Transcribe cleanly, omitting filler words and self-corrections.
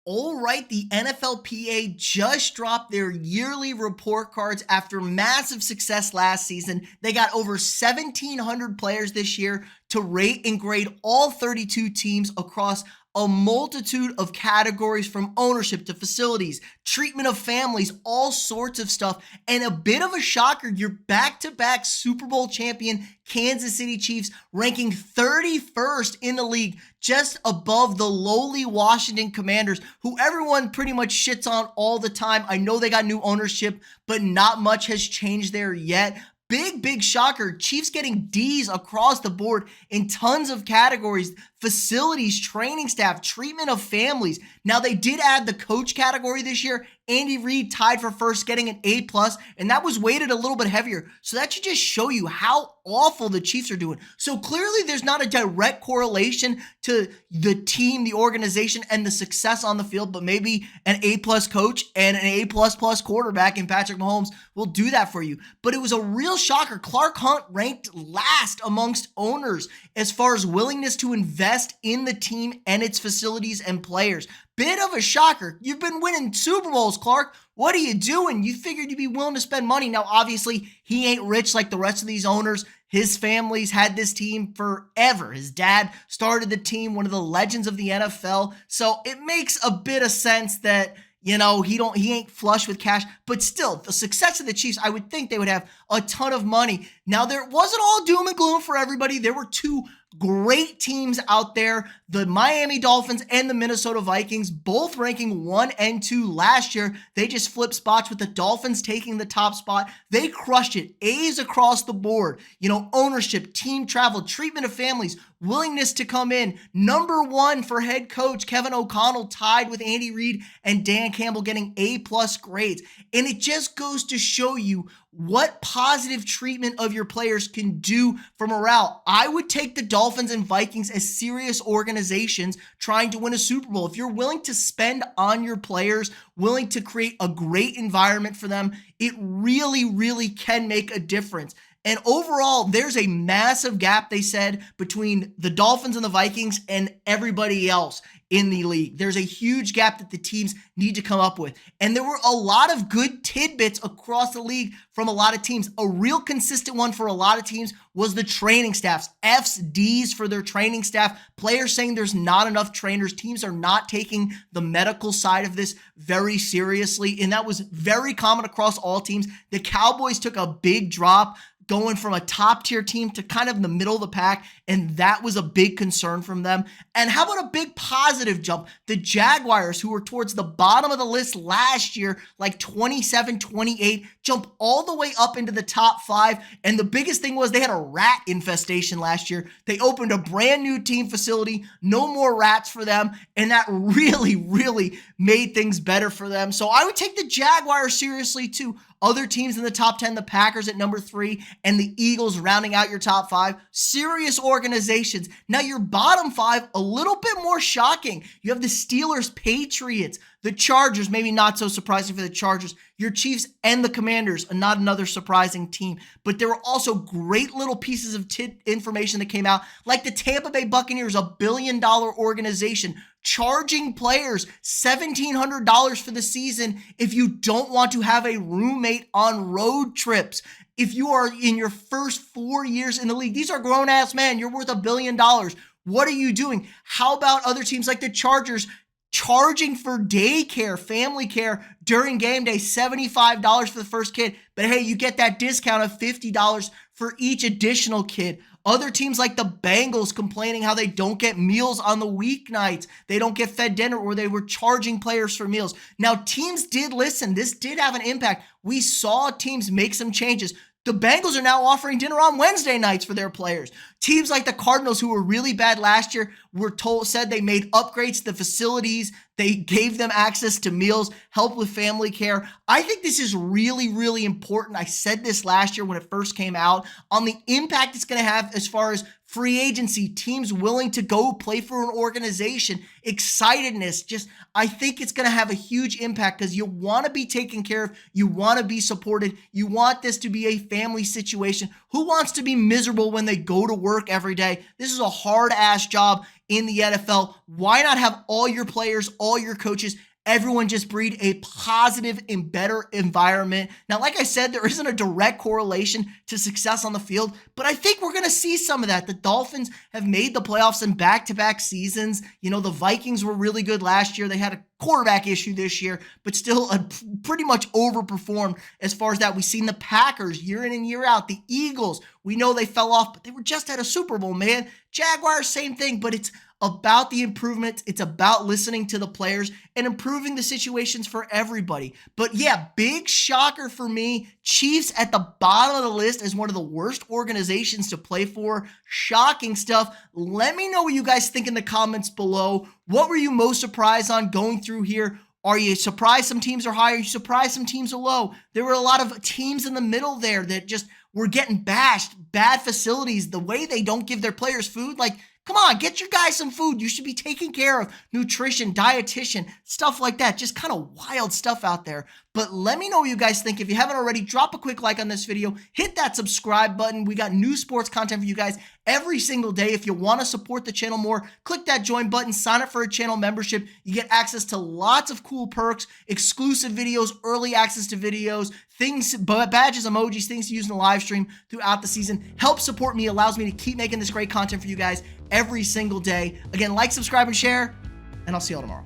All right, the NFLPA just dropped their yearly report cards after massive success last season. They got over 1,700 players this year to rate and grade all 32 teams across a multitude of categories, from ownership to facilities, treatment of families, all sorts of stuff. And a bit of a shocker, your back-to-back Super Bowl champion Kansas City Chiefs ranking 31st in the league, just above the lowly Washington Commanders, who everyone pretty much shits on all the time. I know they got new ownership, but not much has changed there yet. Big shocker. Chiefs getting D's across the board in tons of categories: facilities, training staff, treatment of families. Now, they did add the coach category this year. Andy Reid tied for first, getting an A+, and that was weighted a little bit heavier. So that should just show you how awful the Chiefs are doing. So clearly there's not a direct correlation to the team, the organization, and the success on the field, but maybe an A+ coach and an A++ quarterback in Patrick Mahomes will do that for you. But it was a real shocker. Clark Hunt ranked last amongst owners as far as willingness to invest in the team and its facilities and players. Bit of a shocker. You've been winning Super Bowls, Clark. What are you doing? You figured you'd be willing to spend money. Now, obviously, he ain't rich like the rest of these owners. His family's had this team forever. His dad started the team, one of the legends of the NFL. So it makes a bit of sense that, he ain't flush with cash, but still, the success of the Chiefs, I would think they would have a ton of money. Now, there wasn't all doom and gloom for everybody. There were two great teams out there, the Miami Dolphins and the Minnesota Vikings, both ranking 1 and 2 last year. They just flipped spots, with the Dolphins taking the top spot. They crushed it. A's across the board. Ownership, team travel, treatment of families, willingness to come in. Number 1 for head coach Kevin O'Connell, tied with Andy Reid and Dan Campbell, getting A+ grades. And it just goes to show you what positive treatment of your players can do for morale. I would take the Dolphins and Vikings as serious organizations trying to win a Super Bowl. If you're willing to spend on your players, willing to create a great environment for them, it really can make a difference. And overall, there's a massive gap, they said, between the Dolphins and the Vikings and everybody else in the league. There's a huge gap that the teams need to come up with. And there were a lot of good tidbits across the league from a lot of teams. A real consistent one for a lot of teams was the training staffs. F's, D's for their training staff. Players saying there's not enough trainers. Teams are not taking the medical side of this very seriously. And that was very common across all teams. The Cowboys took a big drop, going from a top tier team to kind of in the middle of the pack, and that was a big concern from them. And how about a big positive jump? The Jaguars, who were towards the bottom of the list last year, like 27, 28, jump all the way up into the top 5. And the biggest thing was they had a rat infestation last year. They opened a brand new team facility, no more rats for them, and that really made things better for them. So I would take the Jaguars seriously too. Other teams in the top 10, the Packers at number 3 and the Eagles rounding out your top 5. Serious organizations. Now your bottom 5, a little bit more shocking. You have the Steelers, Patriots, the Chargers, maybe not so surprising for the Chargers, your Chiefs and the Commanders, not another surprising team. But there were also great little pieces of information that came out, like the Tampa Bay Buccaneers, $1 billion organization, charging players $1,700 for the season if you don't want to have a roommate on road trips. If you are in your first 4 years in the league, these are grown-ass men. You're worth $1 billion. What are you doing? How about other teams like the Chargers charging for daycare, family care during game day, $75 for the first kid, but hey, you get that discount of $50 for each additional kid. Other teams like the Bengals complaining how they don't get meals on the weeknights. They don't get fed dinner, or they were charging players for meals. Now, teams did listen. This did have an impact. We saw teams make some changes. The Bengals are now offering dinner on Wednesday nights for their players. Teams like the Cardinals, who were really bad last year, said they made upgrades to the facilities. They gave them access to meals, help with family care. I think this is really important. I said this last year when it first came out on the impact it's going to have as far as free agency, teams willing to go play for an organization, excitedness. Just, I think it's going to have a huge impact because you want to be taken care of. You want to be supported. You want this to be a family situation. Who wants to be miserable when they go to work every day? This is a hard-ass job in the NFL. Why not have all your players, all your coaches, everyone just breed a positive and better environment? Now, like I said, there isn't a direct correlation to success on the field, but I think we're going to see some of that. The Dolphins have made the playoffs in back-to-back seasons. You know, the Vikings were really good last year. They had a quarterback issue this year, but still pretty much overperformed as far as that. We've seen the Packers year in and year out. The Eagles, we know they fell off, but they were just at a Super Bowl, man. Jaguars, same thing, but it's about the improvements. It's about listening to the players and improving the situations for everybody. But yeah, big shocker for me. Chiefs at the bottom of the list as one of the worst organizations to play for. Shocking stuff. Let me know what you guys think in the comments below. What were you most surprised on going through here? Are you surprised some teams are high? Are you surprised some teams are low? There were a lot of teams in the middle there that just were getting bashed. Bad facilities, the way they don't give their players food. Like, come on, get your guys some food. You should be taking care of nutrition, dietitian, stuff like that. Just kind of wild stuff out there. But let me know what you guys think. If you haven't already, drop a quick like on this video. Hit that subscribe button. We got new sports content for you guys every single day. If you want to support the channel more, click that join button, sign up for a channel membership. You get access to lots of cool perks, exclusive videos, early access to videos, things, badges, emojis, things to use in the live stream throughout the season. Help support me, allows me to keep making this great content for you guys every single day. Again, like, subscribe, and share, and I'll see y'all tomorrow.